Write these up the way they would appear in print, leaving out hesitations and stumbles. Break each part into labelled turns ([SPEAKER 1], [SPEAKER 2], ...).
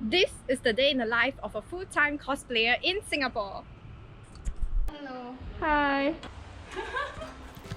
[SPEAKER 1] This is the day in the life of a full-time cosplayer in Singapore.
[SPEAKER 2] Hello.
[SPEAKER 1] Hi.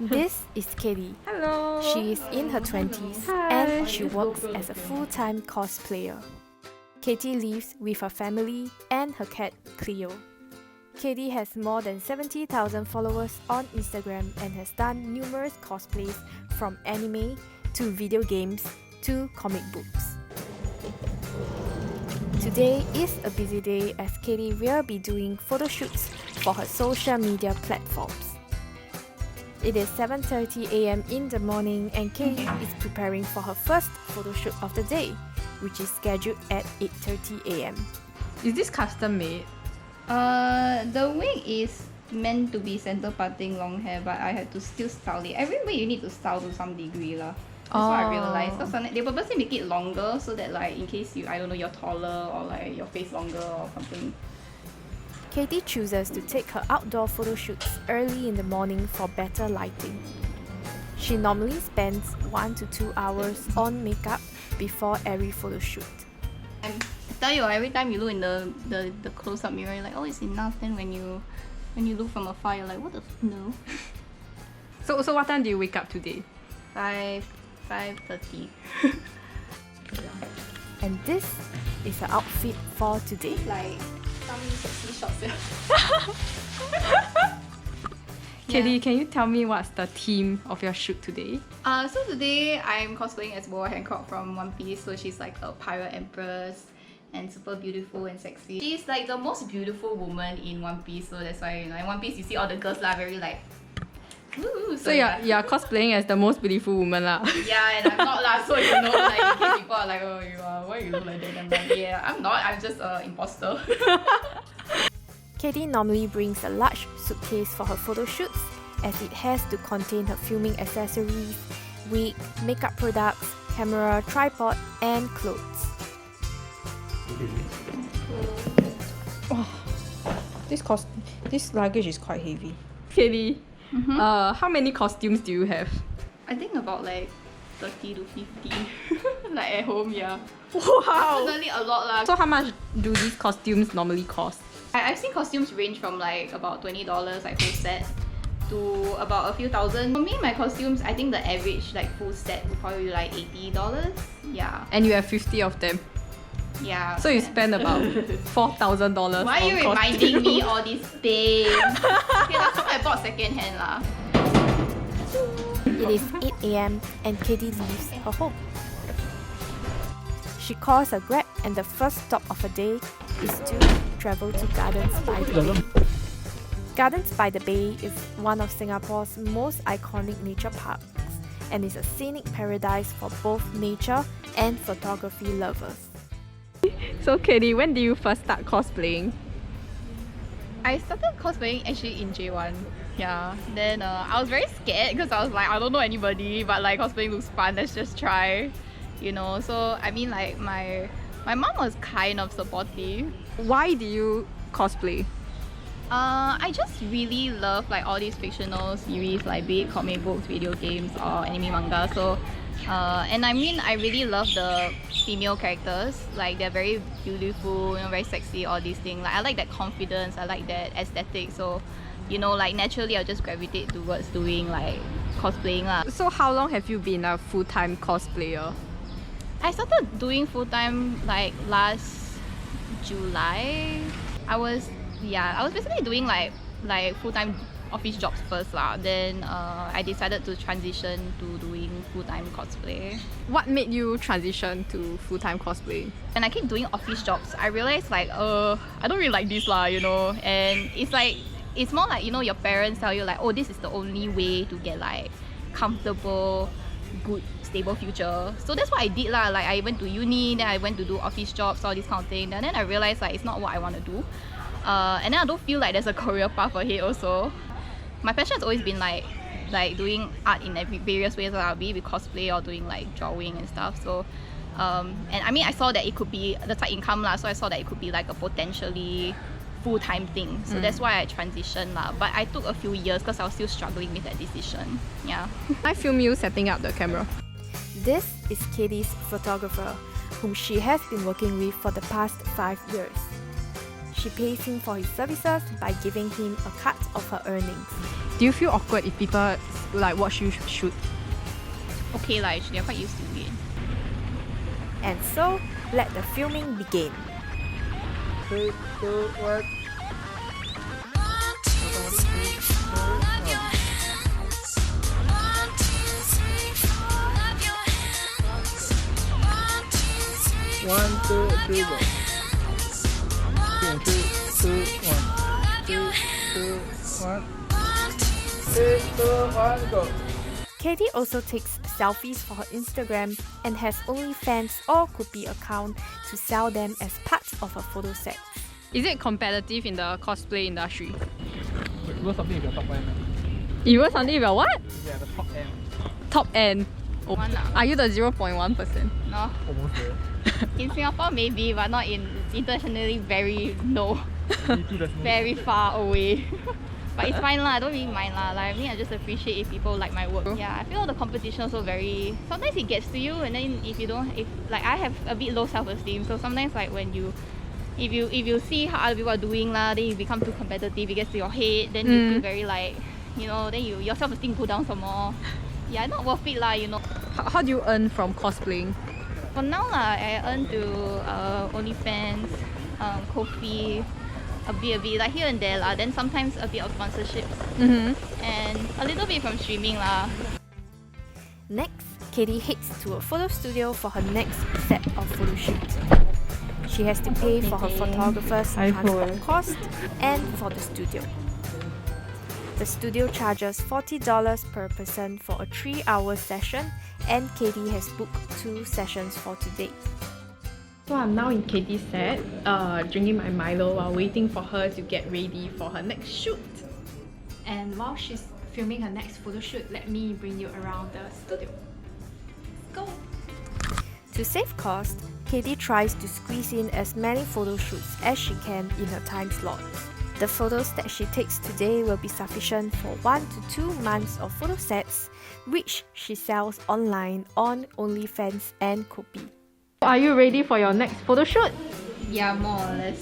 [SPEAKER 3] This is Katy.
[SPEAKER 1] Hello.
[SPEAKER 3] She is in her 20s
[SPEAKER 1] Hi.
[SPEAKER 3] and she works as a full-time cosplayer. Katy lives with her family and her cat Cleo. Katy has more than 70,000 followers on Instagram and has done numerous cosplays from anime to video games to comic books. Today is a busy day as Katy will be doing photo shoots for her social media platforms. It is 7:30 a.m. in the morning and Katy is preparing for her first photo shoot of the day, which is scheduled at 8:30 a.m.
[SPEAKER 1] Is this custom made?
[SPEAKER 2] The wig is meant to be center parting long hair, but I had to still style it. Every wig you need to style to some degree lah. That's what I realized. Because they purposely make it longer so that like in case you're taller or like your face longer or something.
[SPEAKER 3] Katy chooses to take her outdoor photo shoots early in the morning for better lighting. She normally spends 1 to 2 hours on makeup before every photo shoot.
[SPEAKER 2] I tell you, every time you look in the close-up mirror, you're like, oh, it's enough. Then when you look from afar, you're like, what the no.
[SPEAKER 1] So what time do you wake up today?
[SPEAKER 2] 5:30.
[SPEAKER 3] And this is her outfit for today.
[SPEAKER 2] Like some sexy shots here.
[SPEAKER 1] Katy, can you tell me what's the theme of your shoot today?
[SPEAKER 2] So today I'm cosplaying as Boa Hancock from One Piece. So she's like a pirate empress and super beautiful and sexy. She's like the most beautiful woman in One Piece. So that's why, in One Piece you see all the girls lah very like woo.
[SPEAKER 1] So you're cosplaying as the most beautiful woman lah.
[SPEAKER 2] Yeah, and I'm not lah. So like in case people are like, oh, you are, why you look like that? I'm like, yeah, I'm not. I'm just an imposter.
[SPEAKER 3] Katy normally brings a large suitcase for her photo shoots as it has to contain her filming accessories, wig, makeup products, camera, tripod, and clothes.
[SPEAKER 4] This luggage is quite heavy.
[SPEAKER 1] Katy, how many costumes do you have?
[SPEAKER 2] I think about like 30 to 50. Like at home, yeah.
[SPEAKER 1] Wow!
[SPEAKER 2] Definitely a lot lah.
[SPEAKER 1] So how much do these costumes normally cost?
[SPEAKER 2] I've seen costumes range from like about $20, like full set, to about a few thousand. For me, my costumes, I think the average like full set would probably be like $80. Yeah.
[SPEAKER 1] And you have 50 of them.
[SPEAKER 2] Yeah.
[SPEAKER 1] So you spend about $4,000.
[SPEAKER 2] Why are you reminding me all these things? Okay, last time I bought second hand lah.
[SPEAKER 3] It is 8 a.m. and Katy leaves her home. She calls a Grab and the first stop of her day is to travel to Gardens by the Bay. Gardens by the Bay is one of Singapore's most iconic nature parks and is a scenic paradise for both nature and photography lovers.
[SPEAKER 1] So Katy, when did you first start cosplaying?
[SPEAKER 2] I started cosplaying actually in J1. Yeah. Then I was very scared because I was like, I don't know anybody, but like cosplaying looks fun. Let's just try. You know. So I mean, like my mom was kind of supportive.
[SPEAKER 1] Why do you cosplay?
[SPEAKER 2] I just really love like all these fictional series, like be it comic books, video games, or anime manga. So, and I mean, I really love the female characters. Like they're very beautiful, very sexy. All these things. Like I like that confidence. I like that aesthetic. So, like naturally, I'll just gravitate towards doing like cosplaying lah.
[SPEAKER 1] So how long have you been a full-time cosplayer?
[SPEAKER 2] I started doing full-time like last July. I was basically doing like full-time office jobs first lah. Then I decided to transition to doing full-time cosplay.
[SPEAKER 1] What made you transition to full-time cosplay?
[SPEAKER 2] And I keep doing office jobs. I realized like I don't really like this lah, And it's more like your parents tell you like, oh, this is the only way to get like comfortable, good, stable future. So that's what I did lah. Like I went to uni, then I went to do office jobs, all this kind of thing. And then I realized like it's not what I want to do. And then I don't feel like there's a career path ahead also. My passion has always been like doing art in various ways. I'll be with cosplay or doing like drawing and stuff. So and I mean I saw that it could be the side income lah. So I saw that it could be like a potentially full-time thing. So that's why I transitioned lah. But I took a few years because I was still struggling with that decision. Yeah.
[SPEAKER 1] I film you setting up the camera.
[SPEAKER 3] This is Katy's photographer, whom she has been working with for the past 5 years. She pays him for his services by giving him a cut of her earnings.
[SPEAKER 1] Do you feel awkward if people like watch you shoot?
[SPEAKER 2] Okay, like actually, I'm quite used to it.
[SPEAKER 3] And so, let the filming begin.
[SPEAKER 5] 3, 2, 1. One, two, three, go. 3, 2, 1. 3, 2, 1. 3, 2, 1, go.
[SPEAKER 3] Katy also takes selfies for her Instagram and has OnlyFans or Kopi account to sell them as part of her photo set.
[SPEAKER 1] Is it competitive in the cosplay industry?
[SPEAKER 5] Wait, you wrote something with your top end.
[SPEAKER 1] You wrote something about what?
[SPEAKER 5] Yeah, the top end.
[SPEAKER 1] Top end. Oh.
[SPEAKER 2] One lah.
[SPEAKER 1] Are you the 0.1%?
[SPEAKER 2] No.
[SPEAKER 5] Almost there.
[SPEAKER 2] In Singapore, maybe, but not in internationally. Very low.
[SPEAKER 5] Me too, there's no.
[SPEAKER 2] Very far away. But it's fine lah, I don't really mind lah. Like, I mean, I just appreciate if people like my work. Yeah, I feel the competition also very... Sometimes it gets to you, and then if you don't... Like, I have a bit low self-esteem, so sometimes like when you... If you see how other people are doing lah, then you become too competitive, it gets to your head, then you feel very like... You know, then your self-esteem go down some more. Yeah, not worth it lah, you know.
[SPEAKER 1] How do you earn from cosplaying?
[SPEAKER 2] For now lah, I earn through OnlyFans, Kofi, a bit like here and there lah. Then sometimes a bit of sponsorships and a little bit from streaming lah.
[SPEAKER 3] Next, Katy heads to a photo studio for her next set of photo shoots. She has to pay for her photographer's transport cost and for the studio. The studio charges $40 per person for a 3-hour session, and Katy has booked 2 sessions for today.
[SPEAKER 1] So I'm now in Katy's set, drinking my Milo while waiting for her to get ready for her next shoot. And while she's filming her next photo shoot, let me bring you around the studio. Let's go!
[SPEAKER 3] To save cost, Katy tries to squeeze in as many photo shoots as she can in her time slot. The photos that she takes today will be sufficient for 1 to 2 months of photo sets, which she sells online on OnlyFans and Kopi.
[SPEAKER 1] Are you ready for your next photo shoot?
[SPEAKER 2] Yeah, more or less.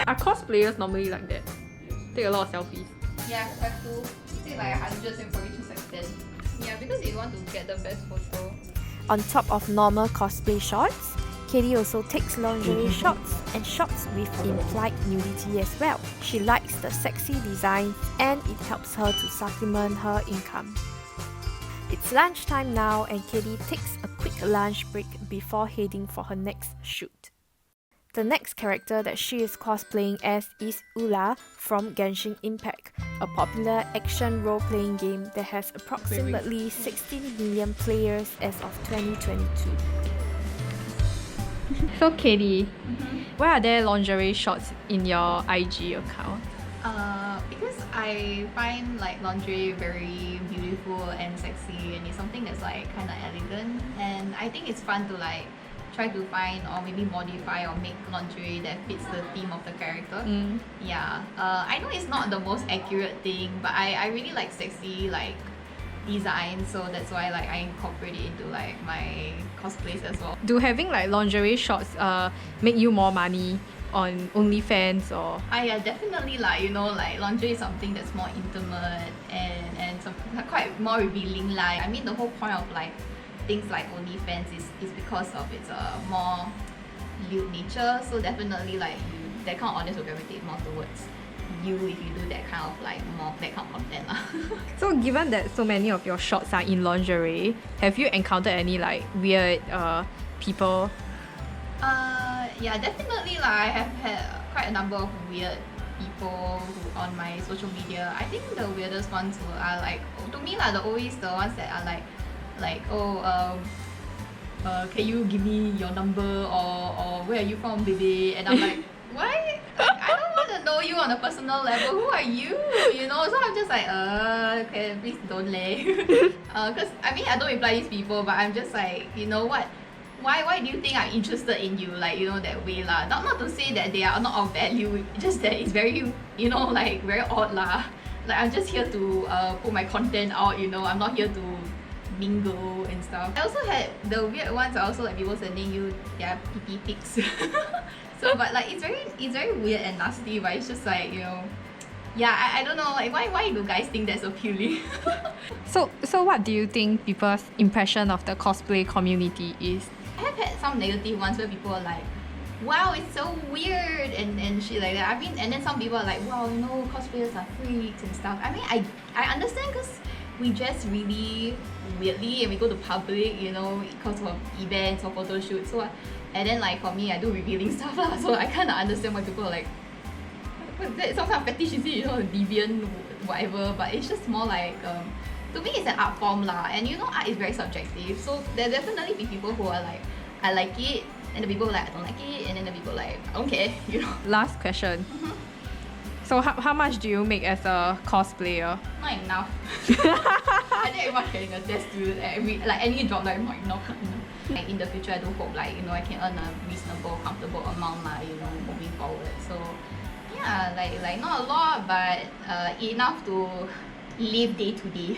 [SPEAKER 1] Are cosplayers normally like that? Take a lot of selfies.
[SPEAKER 2] Yeah, have to take like hundreds and probably just like 10. Yeah, because if you want to get the best photo.
[SPEAKER 3] On top of normal cosplay shots, Katy also takes lingerie shots and shots with implied nudity as well. She likes the sexy design and it helps her to supplement her income. It's lunchtime now and Katy takes a quick lunch break before heading for her next shoot. The next character that she is cosplaying as is Eula from Genshin Impact, a popular action role-playing game that has approximately 16 million players as of 2022.
[SPEAKER 1] So Katy, why are there lingerie shots in your IG account?
[SPEAKER 2] Because I find like lingerie very beautiful and sexy, and it's something that's like kind of elegant, and I think it's fun to like try to find or maybe modify or make lingerie that fits the theme of the character. Yeah, I know it's not the most accurate thing, but I really like sexy like design, so that's why like I incorporate it into like my cosplays as well.
[SPEAKER 1] Do having like lingerie shots make you more money on OnlyFans or?
[SPEAKER 2] Yeah, definitely like, you know, like lingerie is something that's more intimate and some quite more revealing. Like, I mean, the whole point of like things like OnlyFans is because of its more lewd nature. So definitely like that kind of audience will gravitate more towards you if you do that kind of like more that kind of content lah.
[SPEAKER 1] So given that so many of your shots are in lingerie, have you encountered any like weird people?
[SPEAKER 2] Yeah, definitely like I have had quite a number of weird people who, on my social media. I think the weirdest ones are like, to me like always the ones that are like can you give me your number or where are you from, baby? And I'm like, why? I don't want to know you on a personal level. Who are you? You know, so I'm just like, okay, please don't lay. Because I mean, I don't reply these people, but I'm just like, you know what? Why do you think I'm interested in you? Like, you know, that way lah. Not to say that they are not of value, just that it's very, you know, like very odd lah. Like, I'm just here to put my content out, you know. I'm not here to mingle and stuff. I also had the weird ones are also like people sending you their pee pics. So but like it's very weird and nasty, but it's just like, you know, yeah, I don't know, like why do guys think that's appealing?
[SPEAKER 1] So what do you think people's impression of the cosplay community is?
[SPEAKER 2] I have had some negative ones where people are like, wow, it's so weird and shit like that. I mean, and then some people are like, wow, you know, cosplayers are freaks and stuff. I mean, I understand because we dress really weirdly and we go to public, you know, because of events or photo shoots. So, and then like for me, I do revealing stuff lah. So I kind of understand why people are like, some kind of fetish is it, you know, deviant, whatever. But it's just more like, to me, it's an art form lah. And you know, art is very subjective. So there definitely be people who are like, I like it. And the people like, I don't like it. And then the people like, I don't care, you know.
[SPEAKER 1] Last question. So how much do you make as a cosplayer?
[SPEAKER 2] Not enough. I think everyone's getting a test to any job like not enough. Like in the future, I do hope like, you know, I can earn a reasonable, comfortable amount like, you know, moving forward. So yeah, like not a lot, but enough to live day to day.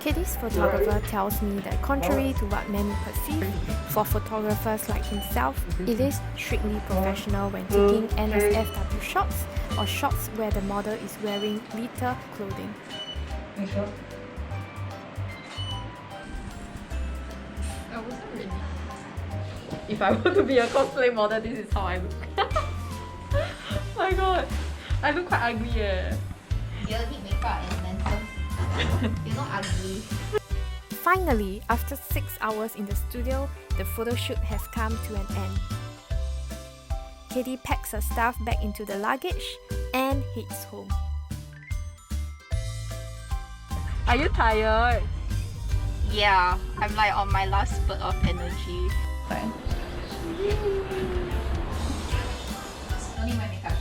[SPEAKER 3] Katy's photographer tells me that contrary to what many perceive, for photographers like himself, it is strictly professional when taking NSFW shots or shots where the model is wearing glitter clothing.
[SPEAKER 2] I wasn't ready.
[SPEAKER 1] If I were to be a cosplay model, this is how I look. My god, I look quite ugly eh.
[SPEAKER 2] You need makeup and lenses. You're not ugly.
[SPEAKER 3] Finally, after 6 hours in the studio, the photo shoot has come to an end. Katy packs her stuff back into the luggage and heads home.
[SPEAKER 1] Are you tired?
[SPEAKER 2] Yeah, I'm like on my last spurt of energy. Fine. Don't need my makeup.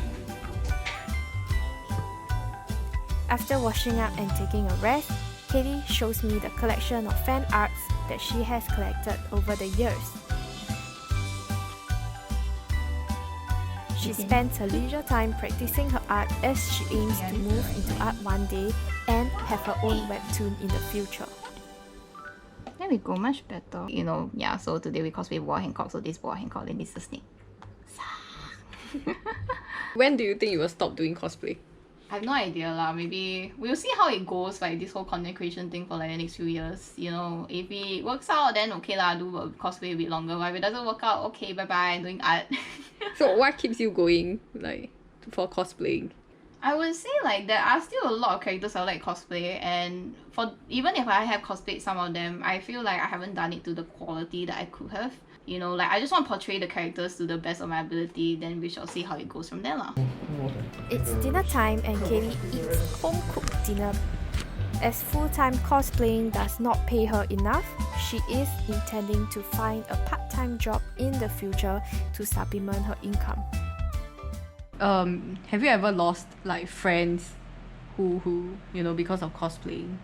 [SPEAKER 3] After washing up and taking a rest, Katy shows me the collection of fan arts that she has collected over the years. She spends her leisure time practicing her art as she aims to move into art one day and have her own webtoon in the future.
[SPEAKER 2] There we go, much better. You know, yeah, so today we cosplay Boa Hancock, so this Boa Hancock and this is the snake.
[SPEAKER 1] When do you think you will stop doing cosplay?
[SPEAKER 2] I have no idea lah. Maybe we'll see how it goes, like this whole content creation thing for like the next few years. You know, if it works out, then okay lah, do cosplay a bit longer. But if it doesn't work out, okay, bye bye, I'm doing art.
[SPEAKER 1] So what keeps you going, like, for cosplaying?
[SPEAKER 2] I would say like there are still a lot of characters I like cosplay, and for even if I have cosplayed some of them, I feel like I haven't done it to the quality that I could have. You know, like I just want to portray the characters to the best of my ability, then we shall see how it goes from there lah.
[SPEAKER 3] It's dinner time and Katy eats home-cooked dinner. As full-time cosplaying does not pay her enough, she is intending to find a part-time job in the future to supplement her income.
[SPEAKER 1] Have you ever lost like friends who you know, because of cosplaying?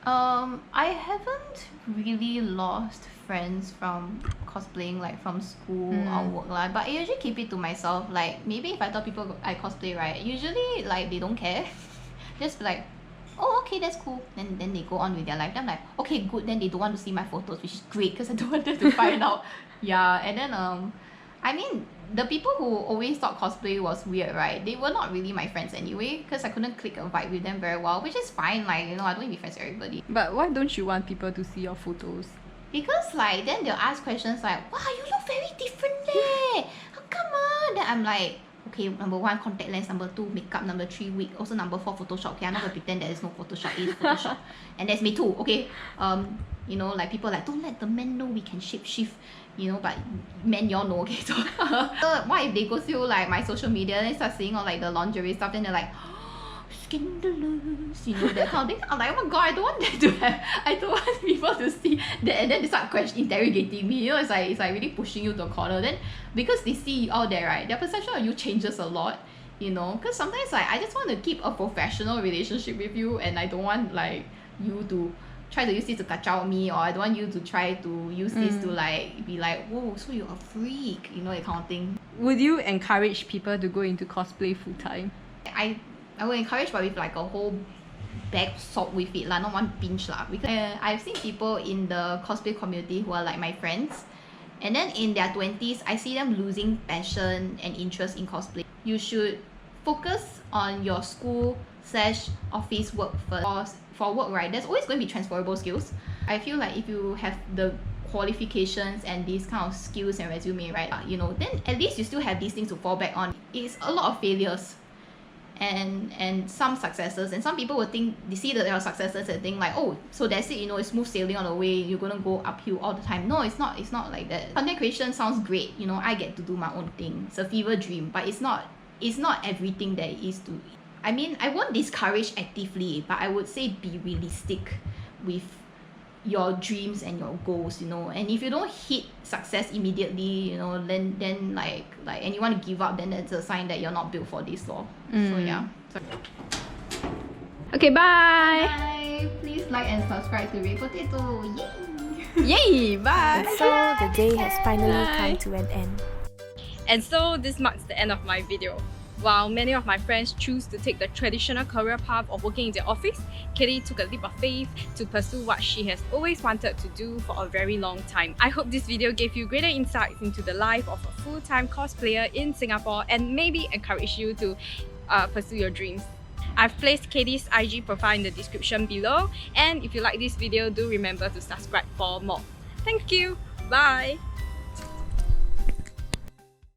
[SPEAKER 2] I haven't really lost friends from cosplaying, like from school or work lah, but I usually keep it to myself. Like maybe if I tell people I cosplay, right, usually like they don't care. Just like, oh okay, that's cool, then they go on with their life. Then I'm like, okay, good, then they don't want to see my photos, which is great because I don't want them to find out. Yeah, and then I mean, the people who always thought cosplay was weird, right? They were not really my friends anyway, because I couldn't click a vibe with them very well, which is fine. Like, you know, I don't need to be friends with everybody.
[SPEAKER 1] But why don't you want people to see your photos?
[SPEAKER 2] Because like, then they'll ask questions like, wow, you look very different there. How come on? Then I'm like, okay, number 1, contact lens. Number 2, makeup. Number 3, wig. Also number 4, Photoshop. Okay, I'm not gonna pretend there is no Photoshop. It is Photoshop. And that's me too, okay? You know, like people like, don't let the men know we can shape shift. You know, but men, y'all know, okay? So, what if they go through like my social media and they start seeing all like the lingerie stuff, then they're like, oh, scandalous, you know, that kind of thing. I'm like, oh my god, I don't want that to have, I don't want people to see that, and then they start interrogating me. You know, it's like really pushing you to a corner. Then because they see you out there, right, their perception of you changes a lot. You know, because sometimes like I just want to keep a professional relationship with you, and I don't want like you to try to use this to kacau me, or I don't want you to try to use this to like be like, whoa, so you're a freak, you know, that kind of thing.
[SPEAKER 1] Would you encourage people to go into cosplay full time?
[SPEAKER 2] I will encourage, but with like a whole bag of salt with it lah, not one pinch lah. Because I've seen people in the cosplay community who are like my friends, and then in their 20s, I see them losing passion and interest in cosplay. You should focus on your school/office work first. For work, right, there's always going to be transferable skills. I feel like if you have the qualifications and these kind of skills and resume, right, you know, then at least you still have these things to fall back on. It's a lot of failures and some successes, and some people will think they see that there are successes and think like, oh, so that's it, you know, it's smooth sailing on the way, you're gonna go uphill all the time. No, it's not like that. Content creation sounds great, you know, I get to do my own thing, it's a fever dream, but it's not everything that it is to. I mean, I won't discourage actively, but I would say be realistic with your dreams and your goals, you know. And if you don't hit success immediately, you know, then like and you want to give up, then that's a sign that you're not built for this law. So yeah.
[SPEAKER 1] Okay, bye.
[SPEAKER 2] Bye. Please like and subscribe to Red Potato. Yay!
[SPEAKER 1] Yay, bye.
[SPEAKER 3] And so the day has finally come to an end.
[SPEAKER 6] And so this marks the end of my video. While many of my friends choose to take the traditional career path of working in the office, Katy took a leap of faith to pursue what she has always wanted to do for a very long time. I hope this video gave you greater insights into the life of a full-time cosplayer in Singapore and maybe encourage you to pursue your dreams. I've placed Katy's IG profile in the description below, and if you like this video, do remember to subscribe for more. Thank you! Bye!